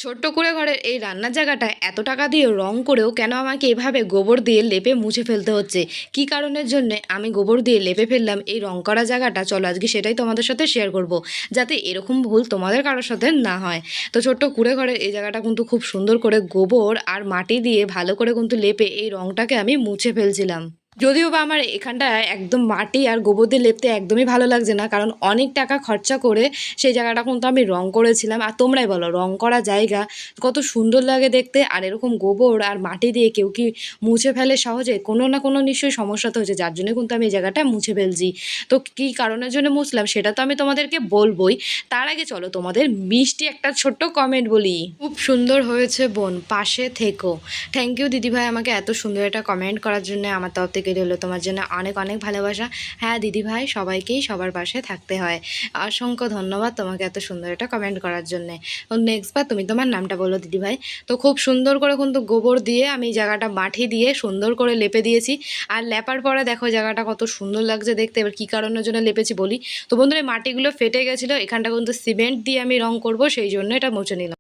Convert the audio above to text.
ছোট্ট করে ঘরের এই রান্নার জায়গাটা এত টাকা দিয়ে রং করেও কেন আমাকে এভাবে গোবর দিয়ে লেপে মুছে ফেলতে হচ্ছে? কী কারণের জন্যে আমি গোবর দিয়ে লেপে ফেললাম এই রং করা জায়গাটা? চলো আজকে সেটাই তোমাদের সাথে শেয়ার করব, যাতে এরকম ভুল তোমাদের কারোর সাথে না হয়। তো ছোট্ট কুড়ে ঘরের এই জায়গাটা কিন্তু খুব সুন্দর করে গোবর আর মাটি দিয়ে ভালো করে কিন্তু লেপে এই রংটাকে আমি মুছে ফেলছিলাম। যদিও বা আমার এখানটায় একদম মাটি আর গোবর দিয়ে লেপতে একদমই ভালো লাগছে না, কারণ অনেক টাকা খরচা করে সেই জায়গাটা কিন্তু আমি রং করেছিলাম। আর তোমরাই বলো, রং করা জায়গা কত সুন্দর লাগে দেখতে, আর এরকম গোবর আর মাটি দিয়ে কেউ কি মুছে ফেলে সহজে? কোনো না কোনো নিশ্চয়ই সমস্যা তো হয়েছে, যার জন্য কিন্তু আমি এই জায়গাটা মুছে ফেলছি। তো কী কারণের জন্য মুছলাম সেটা তো আমি তোমাদেরকে বলবোই। তার আগে চলো তোমাদের মিষ্টি একটা ছোট্ট কমেন্ট বলি। খুব সুন্দর হয়েছে বোন, পাশে থেকো। থ্যাংক ইউ দিদিভাই, আমাকে এত সুন্দর একটা কমেন্ট করার জন্য। আমার তরফ থেকে রইল তোমার জন্য অনেক অনেক ভালোবাসা। হ্যাঁ দিদিভাই, সবাইকেই সবার পাশে থাকতে হয়। অসংখ্য ধন্যবাদ তোমাকে এত সুন্দর একটা কমেন্ট করার জন্যে। নেক্সট বার তুমি তোমার নামটা বলো দিদিভাই। তো খুব সুন্দর করে কিন্তু গোবর দিয়ে আমি জায়গাটা মাটি দিয়ে সুন্দর করে লেপে দিয়েছি। আর লেপার পরে দেখো জায়গাটা কত সুন্দর লাগছে দেখতে। এবার কী কারণের জন্য লেপেছি বলি। তো বন্ধুরা, মাটিগুলো ফেটে গেছিলো, এখানটা কিন্তু সিমেন্ট দিয়ে আমি রং করব, সেই জন্য এটা মুছে নিলাম।